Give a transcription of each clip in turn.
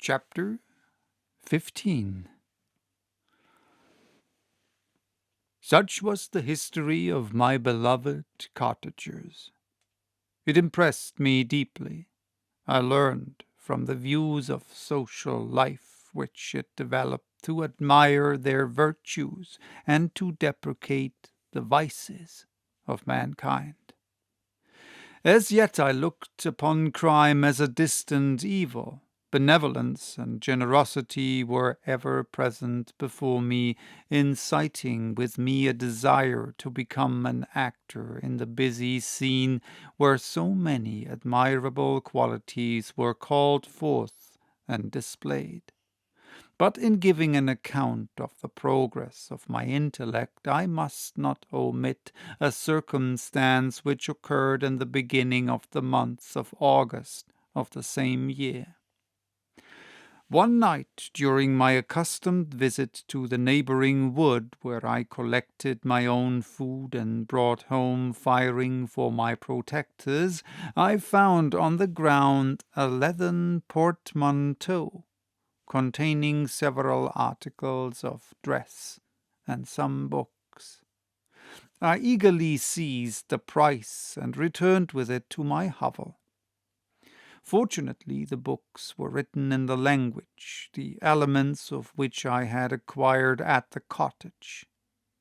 Chapter 15. Such was the history of my beloved cottagers. It impressed me deeply. I learned from the views of social life which it developed to admire their virtues and to deprecate the vices of mankind. As yet I looked upon crime as a distant evil. Benevolence and generosity were ever present before me, inciting with me a desire to become an actor in the busy scene where so many admirable qualities were called forth and displayed. But in giving an account of the progress of my intellect, I must not omit a circumstance which occurred in the beginning of the month of August of the same year. One night, during my accustomed visit to the neighboring wood, where I collected my own food and brought home firing for my protectors, I found on the ground a leathern portmanteau containing several articles of dress and some books. I eagerly seized the prize and returned with it to my hovel. Fortunately, the books were written in the language, the elements of which I had acquired at the cottage.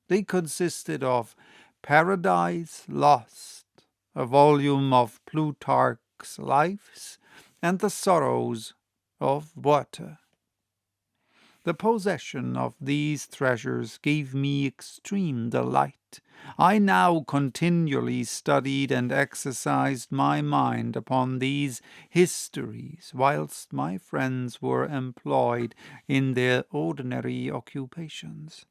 They consisted of Paradise Lost, a volume of Plutarch's Lives, and The Sorrows of Werther. The possession of these treasures gave me extreme delight. I now continually studied and exercised my mind upon these histories, whilst my friends were employed in their ordinary occupations.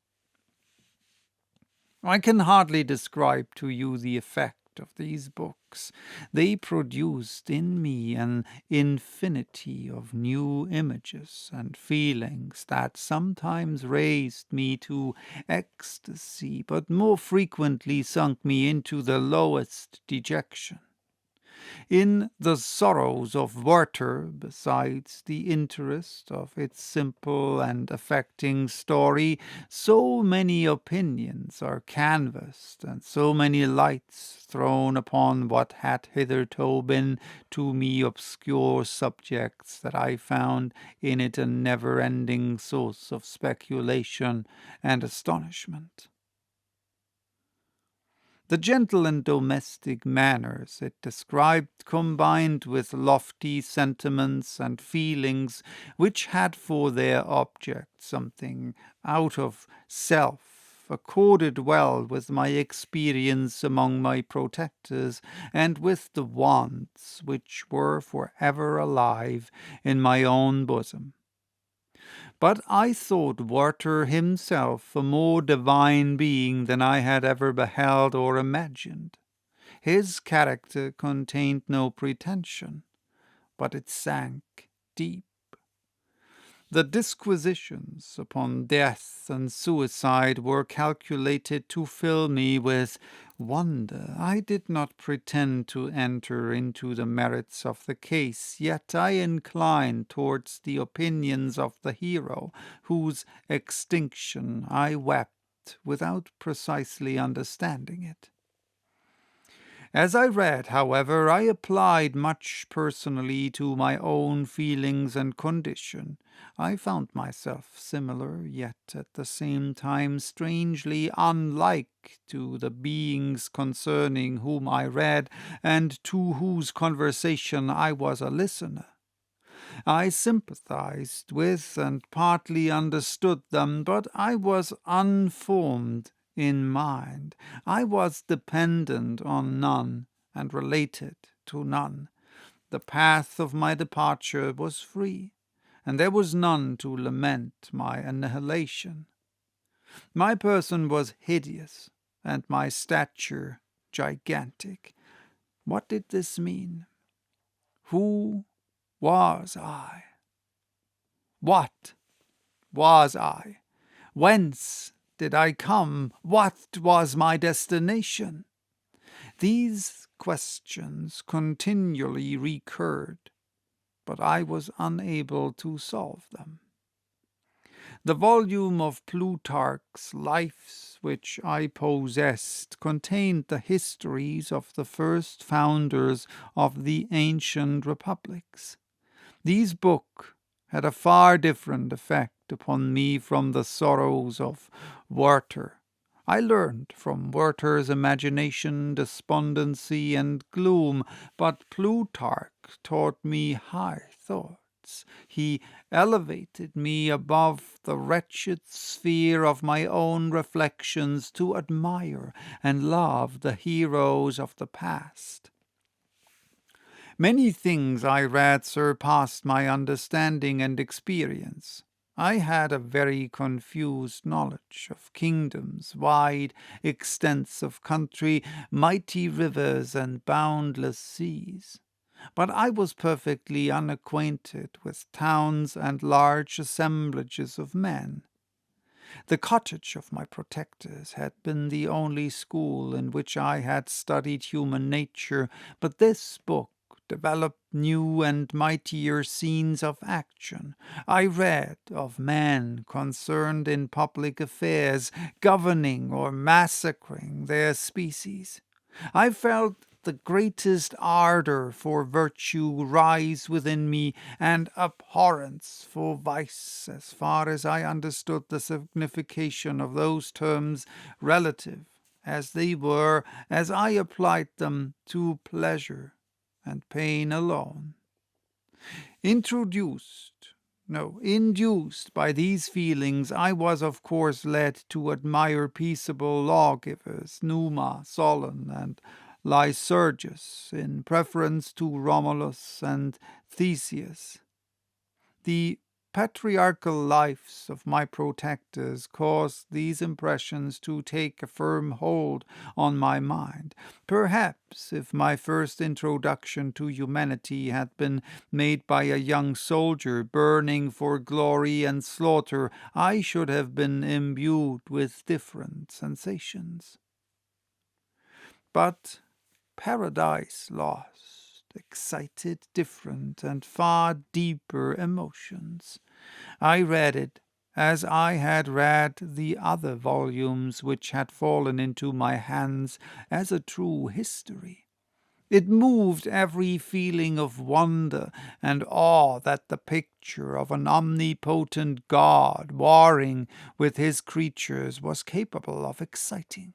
I can hardly describe to you the effect of these books. They produced in me an infinity of new images and feelings that sometimes raised me to ecstasy, but more frequently sunk me into the lowest dejection. In The Sorrows of Werther, besides the interest of its simple and affecting story, so many opinions are canvassed, and so many lights thrown upon what had hitherto been to me obscure subjects, that I found in it a never-ending source of speculation and astonishment. The gentle and domestic manners it described, combined with lofty sentiments and feelings which had for their object something out of self, accorded well with my experience among my protectors, and with the wants which were for ever alive in my own bosom. But I thought Werther himself a more divine being than I had ever beheld or imagined. His character contained no pretension, but it sank deep. The disquisitions upon death and suicide were calculated to fill me with wonder. I did not pretend to enter into the merits of the case, yet I inclined towards the opinions of the hero, whose extinction I wept without precisely understanding it. As I read, however, I applied much personally to my own feelings and condition. I found myself similar, yet at the same time strangely unlike to the beings concerning whom I read, and to whose conversation I was a listener. I sympathized with and partly understood them, but I was unformed in mind. I was dependent on none, and related to none. The path of my departure was free, and there was none to lament my annihilation. My person was hideous, and my stature gigantic. What did this mean? Who was I? What was I? Whence did I come? What was my destination? These questions continually recurred. but I was unable to solve them. The volume of Plutarch's Lives which I possessed contained the histories of the first founders of the ancient republics. These books had a far different effect upon me from the sorrows of Werther. I learned from Werther's imagination, despondency, and gloom, but Plutarch taught me high thought. He elevated me above the wretched sphere of my own reflections to admire and love the heroes of the past. Many things I read surpassed my understanding and experience. I had a very confused knowledge of kingdoms, wide extents of country, mighty rivers, and boundless seas. But I was perfectly unacquainted with towns and large assemblages of men. The cottage of my protectors had been the only school in which I had studied human nature, but this book developed new and mightier scenes of action. I read of men concerned in public affairs, governing or massacring their species. I felt the greatest ardor for virtue rise within me, and abhorrence for vice, as far as I understood the signification of those terms, relative as they were, as I applied them to pleasure and pain alone. Induced by these feelings, I was of course led to admire peaceable lawgivers, Numa, Solon, and Lycurgus, in preference to Romulus and Theseus. The patriarchal lives of my protectors caused these impressions to take a firm hold on my mind. Perhaps if my first introduction to humanity had been made by a young soldier burning for glory and slaughter, I should have been imbued with different sensations. But Paradise Lost excited different and far deeper emotions. I read it as I had read the other volumes which had fallen into my hands, as a true history. It moved every feeling of wonder and awe that the picture of an omnipotent God warring with his creatures was capable of exciting.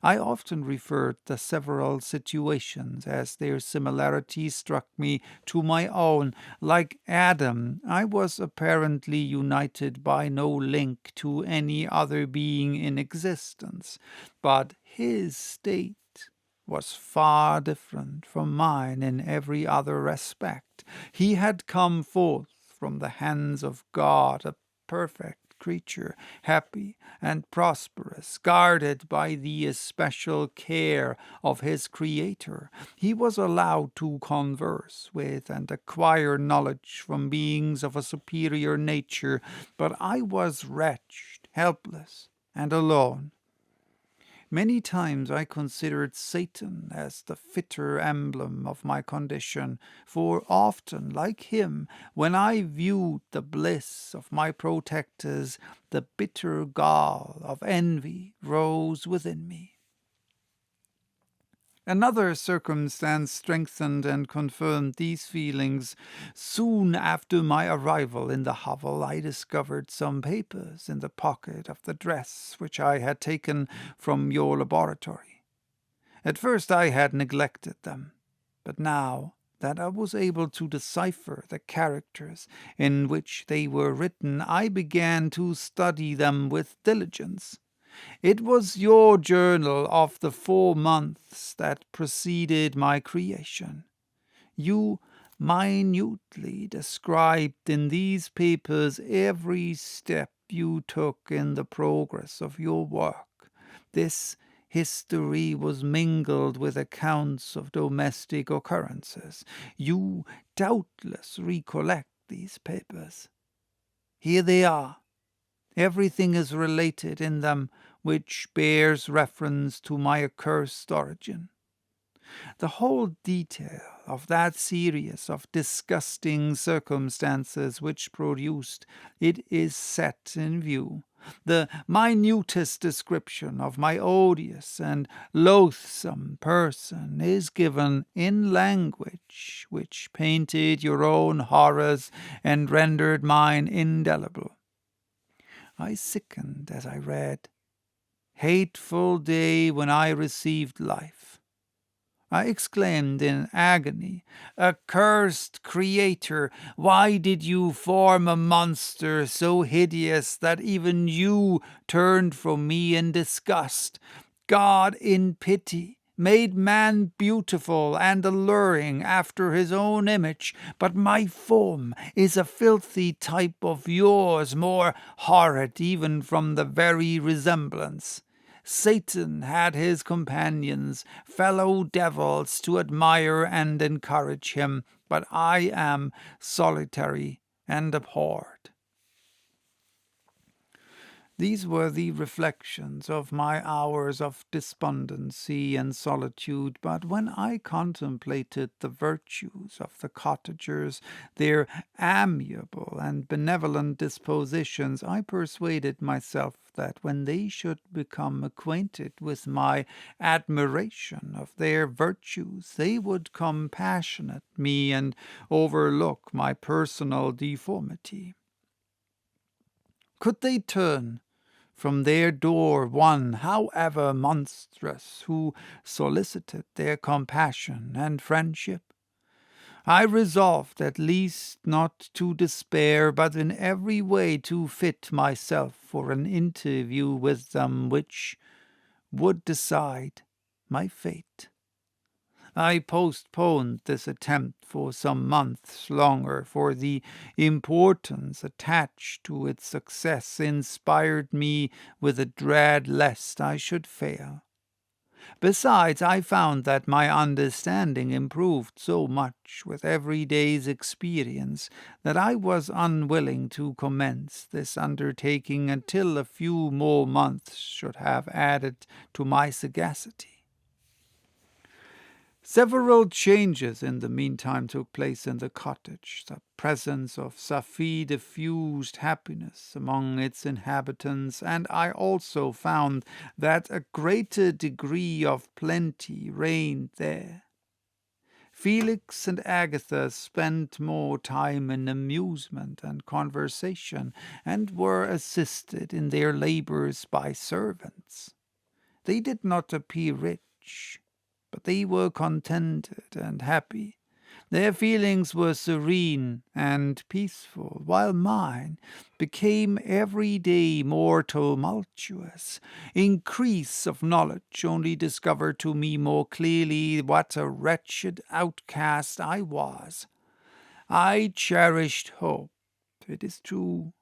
I often referred the several situations, as their similarity struck me to my own. Like Adam, I was apparently united by no link to any other being in existence, but his state was far different from mine in every other respect. He had come forth from the hands of God, a perfect creature, happy and prosperous, guarded by the especial care of his Creator. He was allowed to converse with and acquire knowledge from beings of a superior nature, but I was wretched, helpless, and alone. Many times I considered Satan as the fitter emblem of my condition, for often, like him, when I viewed the bliss of my protectors, the bitter gall of envy rose within me. Another circumstance strengthened and confirmed these feelings. Soon after my arrival in the hovel, I discovered some papers in the pocket of the dress which I had taken from your laboratory. At first I had neglected them, but now that I was able to decipher the characters in which they were written, I began to study them with diligence. It was your journal of the 4 months that preceded my creation. You minutely described in these papers every step you took in the progress of your work. This history was mingled with accounts of domestic occurrences. You doubtless recollect these papers. Here they are. Everything is related in them which bears reference to my accursed origin. The whole detail of that series of disgusting circumstances which produced it is set in view. The minutest description of my odious and loathsome person is given in language which painted your own horrors and rendered mine indelible. I sickened as I read. Hateful day when I received life. I exclaimed in agony, Accursed Creator, why did you form a monster so hideous that even you turned from me in disgust? God, in pity, made man beautiful and alluring after his own image, but my form is a filthy type of yours, more horrid even from the very resemblance. Satan had his companions, fellow devils, to admire and encourage him, but I am solitary and abhorred. These were the reflections of my hours of despondency and solitude, but when I contemplated the virtues of the cottagers, their amiable and benevolent dispositions, I persuaded myself that when they should become acquainted with my admiration of their virtues, they would compassionate me and overlook my personal deformity. Could they turn from their door one, however monstrous, who solicited their compassion and friendship? I resolved at least not to despair, but in every way to fit myself for an interview with them which would decide my fate. I postponed this attempt for some months longer, for the importance attached to its success inspired me with a dread lest I should fail. Besides, I found that my understanding improved so much with every day's experience that I was unwilling to commence this undertaking until a few more months should have added to my sagacity. Several changes in the meantime took place in the cottage. The presence of Safie diffused happiness among its inhabitants, and I also found that a greater degree of plenty reigned there. Felix and Agatha spent more time in amusement and conversation, and were assisted in their labors by servants. They did not appear rich, but they were contented and happy. Their feelings were serene and peaceful, while mine became every day more tumultuous. Increase of knowledge only discovered to me more clearly what a wretched outcast I was. I cherished hope, it is true,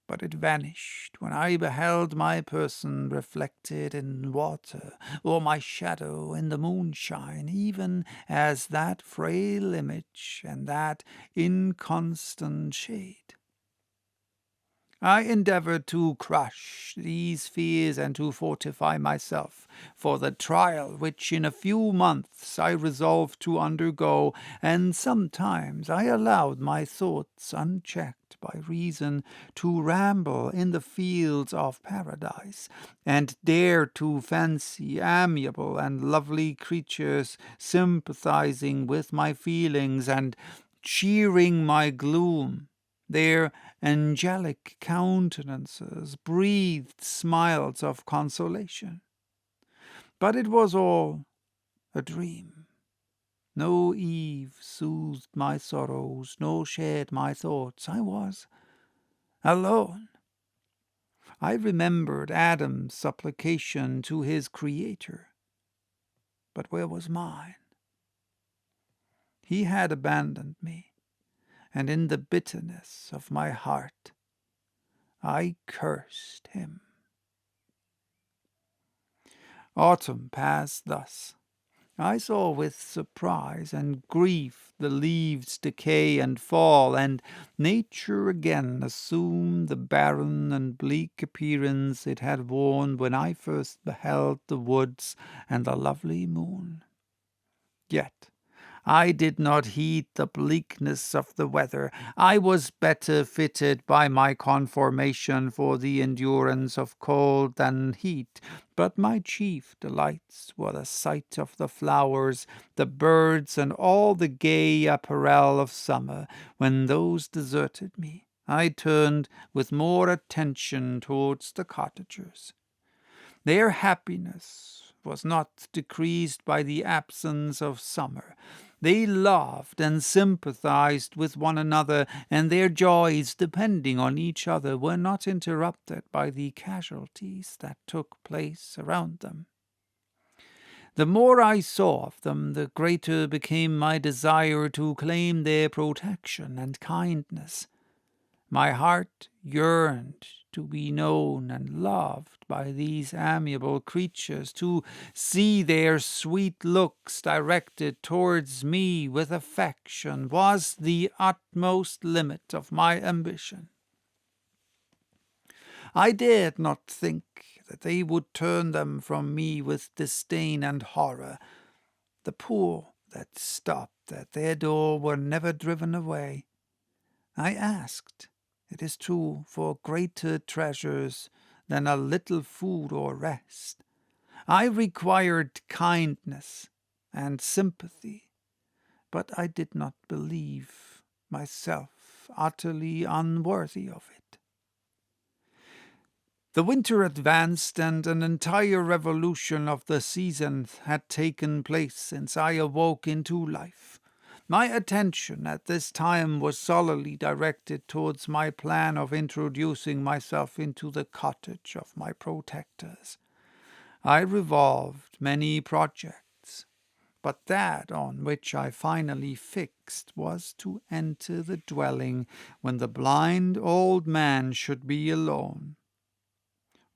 but it vanished when I beheld my person reflected in water, or my shadow in the moonshine, even as that frail image and that inconstant shade. I endeavored to crush these fears and to fortify myself for the trial which in a few months I resolved to undergo, and sometimes I allowed my thoughts unchecked by reason to ramble in the fields of paradise, and dare to fancy amiable and lovely creatures sympathizing with my feelings and cheering my gloom. Their angelic countenances breathed smiles of consolation. But it was all a dream. No Eve soothed my sorrows, nor shared my thoughts. I was alone. I remembered Adam's supplication to his Creator. But where was mine? He had abandoned me, and in the bitterness of my heart I cursed him. Autumn passed thus. I saw with surprise and grief the leaves decay and fall, and nature again assumed the barren and bleak appearance it had worn when I first beheld the woods and the lovely moon. Yet I did not heed the bleakness of the weather. I was better fitted by my conformation for the endurance of cold than heat, but my chief delights were the sight of the flowers, the birds, and all the gay apparel of summer. When those deserted me, I turned with more attention towards the cottagers. Their happiness was not decreased by the absence of summer. They loved and sympathized with one another, and their joys, depending on each other, were not interrupted by the casualties that took place around them. The more I saw of them, the greater became my desire to claim their protection and kindness. My heart yearned to be known and loved by these amiable creatures, to see their sweet looks directed towards me with affection was the utmost limit of my ambition. I dared not think that they would turn them from me with disdain and horror. The poor that stopped at their door were never driven away. I asked, it is true, for greater treasures than a little food or rest. I required kindness and sympathy, but I did not believe myself utterly unworthy of it. The winter advanced, and an entire revolution of the seasons had taken place since I awoke into life. My attention at this time was solely directed towards my plan of introducing myself into the cottage of my protectors. I revolved many projects, but that on which I finally fixed was to enter the dwelling when the blind old man should be alone.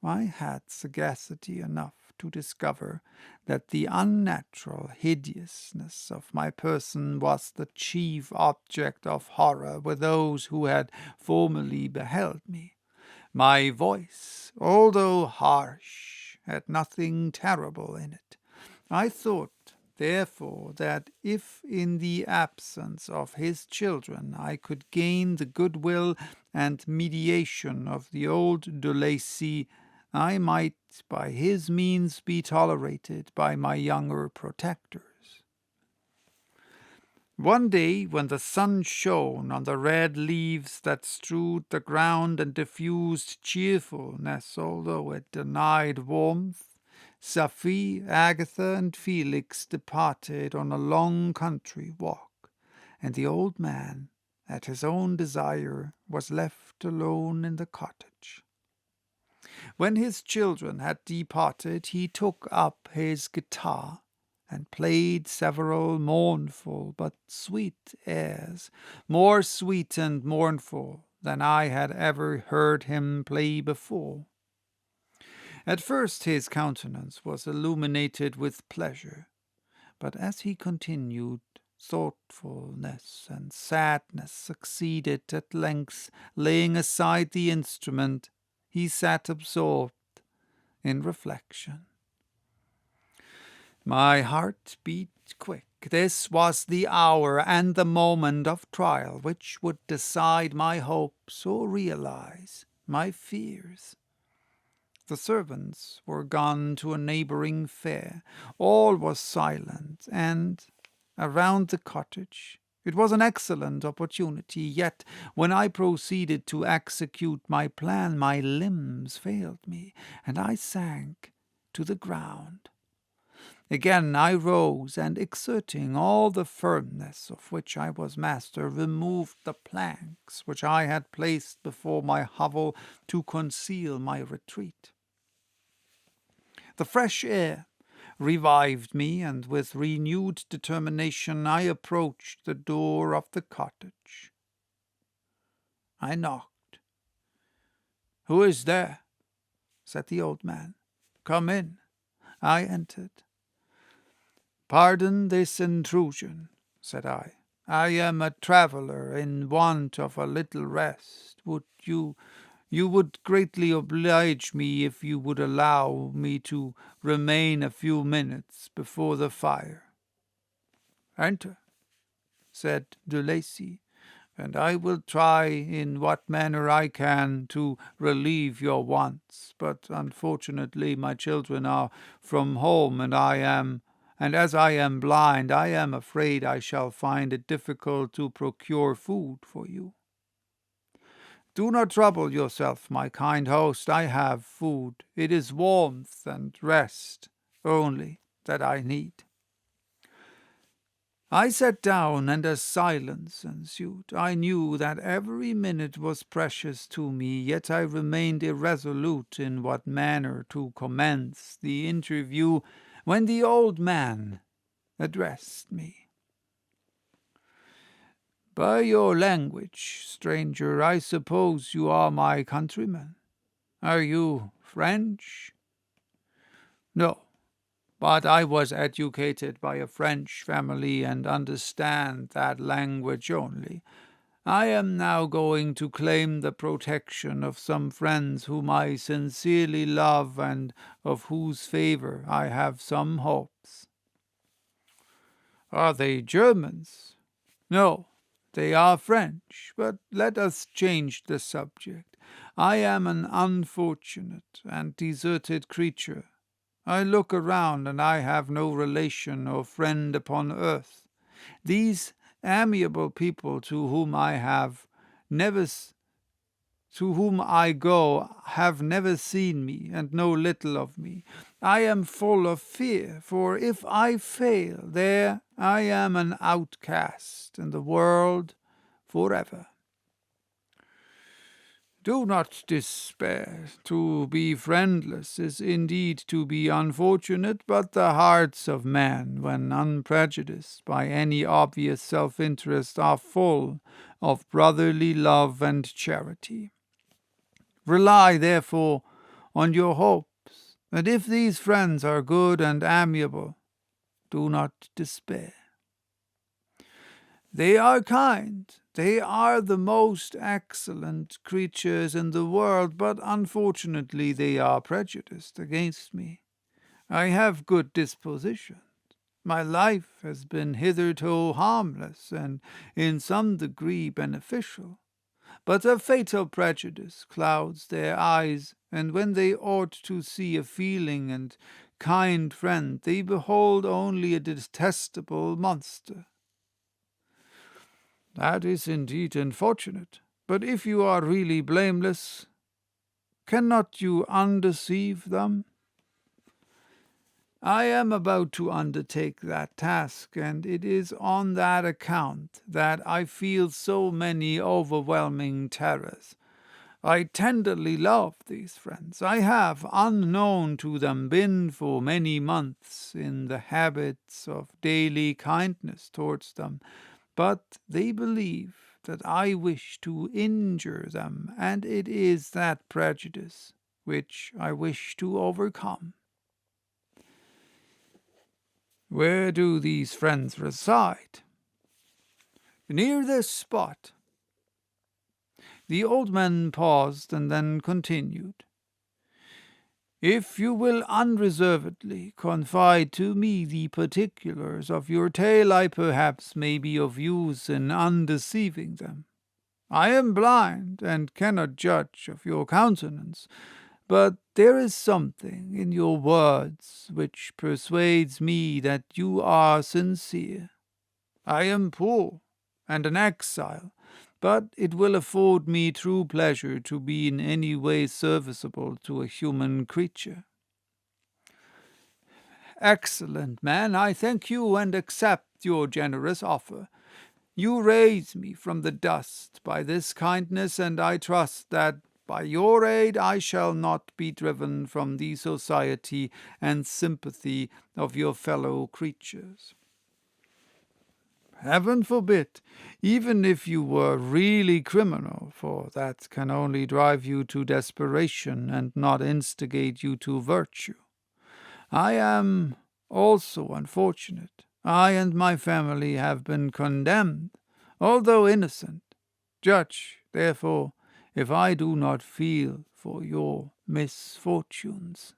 I had sagacity enough to discover that the unnatural hideousness of my person was the chief object of horror with those who had formerly beheld me. My voice, although harsh, had nothing terrible in it. I thought, therefore, that if in the absence of his children I could gain the goodwill and mediation of the old de Lacy, I might by his means be tolerated by my younger protectors. One day, when the sun shone on the red leaves that strewed the ground and diffused cheerfulness, although it denied warmth, Safie, Agatha, and Felix departed on a long country walk, and the old man, at his own desire, was left alone in the cottage. When his children had departed, he took up his guitar and played several mournful but sweet airs, more sweet and mournful than I had ever heard him play before. At first his countenance was illuminated with pleasure, but as he continued, thoughtfulness and sadness succeeded. At length, laying aside the instrument, he sat absorbed in reflection. My heart beat quick. This was the hour and the moment of trial which would decide my hopes or realize my fears. The servants were gone to a neighboring fair. All was silent, and around the cottage it was an excellent opportunity. Yet when I proceeded to execute my plan, my limbs failed me, and I sank to the ground. Again I rose, and exerting all the firmness of which I was master, removed the planks which I had placed before my hovel to conceal my retreat. The fresh air revived me, and with renewed determination I approached the door of the cottage. I knocked. "Who is there?" said the old man. "Come in." I entered. "Pardon this intrusion," said I. "I am a traveller in want of a little rest. You would greatly oblige me if you would allow me to remain a few minutes before the fire." "Enter," said de Lacy, "and I will try in what manner I can to relieve your wants. But unfortunately my children are from home, and as I am blind, I am afraid I shall find it difficult to procure food for you." "Do not trouble yourself, my kind host. I have food. It is warmth and rest only that I need." I sat down, and a silence ensued. I knew that every minute was precious to me, yet I remained irresolute in what manner to commence the interview, when the old man addressed me. "By your language, stranger, I suppose you are my countryman. Are you French?" "No, but I was educated by a French family and understand that language only. I am now going to claim the protection of some friends whom I sincerely love and of whose favor I have some hopes." "Are they Germans?" "No, they are French. But let us change the subject. I am an unfortunate and deserted creature. I look around, and I have no relation or friend upon earth. These amiable people to whom I go have never seen me, and know little of me. I am full of fear, for if I fail, there I am an outcast in the world forever." "Do not despair. To be friendless is indeed to be unfortunate, but the hearts of man, when unprejudiced by any obvious self-interest, are full of brotherly love and charity. Rely, therefore, on your hopes, and if these friends are good and amiable, do not despair. They are kind, they are the most excellent creatures in the world, but unfortunately they are prejudiced against me. I have good dispositions. My life has been hitherto harmless, and in some degree beneficial. But a fatal prejudice clouds their eyes, and when they ought to see a feeling and kind friend, they behold only a detestable monster. That is indeed unfortunate. But if you are really blameless, cannot you undeceive them? I am about to undertake that task, and it is on that account that I feel so many overwhelming terrors. I tenderly love these friends. I have, unknown to them, been for many months in the habits of daily kindness towards them, but they believe that I wish to injure them, and it is that prejudice which I wish to overcome." "Where do these friends reside?" "Near this spot." The old man paused and then continued. "If you will unreservedly confide to me the particulars of your tale, I perhaps may be of use in undeceiving them. I am blind, and cannot judge of your countenance, but there is something in your words which persuades me that you are sincere. I am poor and an exile, but it will afford me true pleasure to be in any way serviceable to a human creature." "Excellent man, I thank you and accept your generous offer. You raise me from the dust by this kindness, and I trust that by your aid I shall not be driven from the society and sympathy of your fellow creatures." "Heaven forbid, even if you were really criminal, for that can only drive you to desperation and not instigate you to virtue. I am also unfortunate. I and my family have been condemned, although innocent. Judge, therefore, if I do not feel for your misfortunes."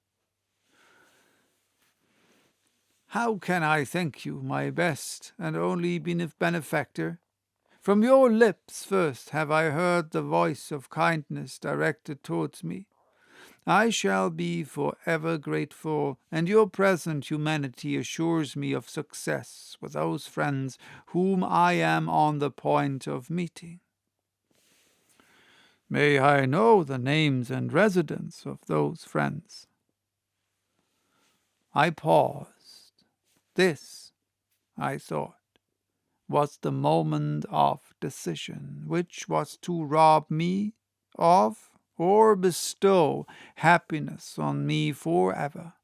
How can I thank you, my best and only benefactor? From your lips first have I heard the voice of kindness directed towards me. I shall be forever grateful, and your present humanity assures me of success with those friends whom I am on the point of meeting. May I know the names and residence of those friends? I paused. This, I thought, was the moment of decision, which was to rob me of or bestow happiness on me forever.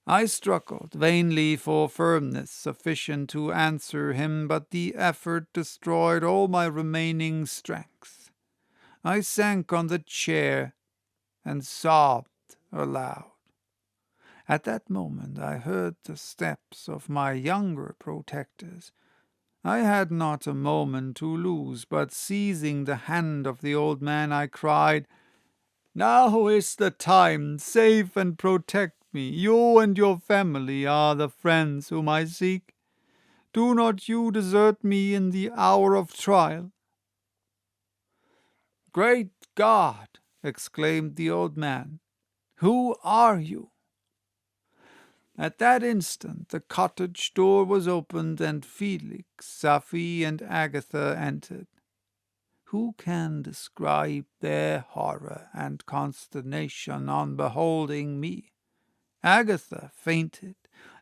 I struggled vainly for firmness sufficient to answer him, but the effort destroyed all my remaining strength. I sank on the chair and sobbed aloud. At that moment I heard the steps of my younger protectors. I had not a moment to lose, but seizing the hand of the old man, I cried, "Now is the time. Save and protect me. You and your family are the friends whom I seek. Do not you desert me in the hour of trial." "Great God!" exclaimed the old man. "Who are you?" At that instant the cottage door was opened, and Felix, Safie, and Agatha entered. Who can describe their horror and consternation on beholding me? Agatha fainted,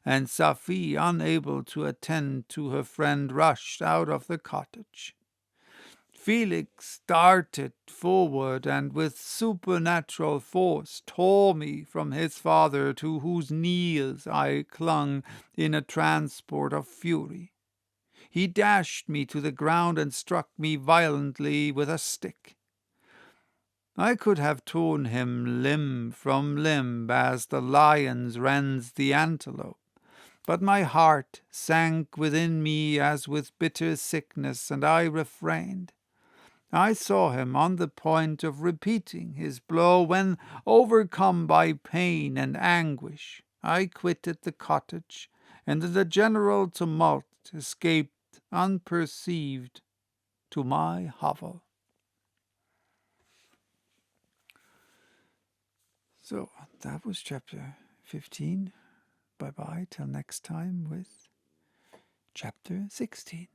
and Safie, unable to attend to her friend, rushed out of the cottage. Felix darted forward and with supernatural force tore me from his father, to whose knees I clung in a transport of fury. He dashed me to the ground and struck me violently with a stick. I could have torn him limb from limb as the lion rends the antelope, but my heart sank within me as with bitter sickness, and I refrained. I saw him on the point of repeating his blow when, overcome by pain and anguish, I quitted the cottage, and in the general tumult escaped unperceived to my hovel. So that was chapter 15. Bye-bye till next time with chapter 16.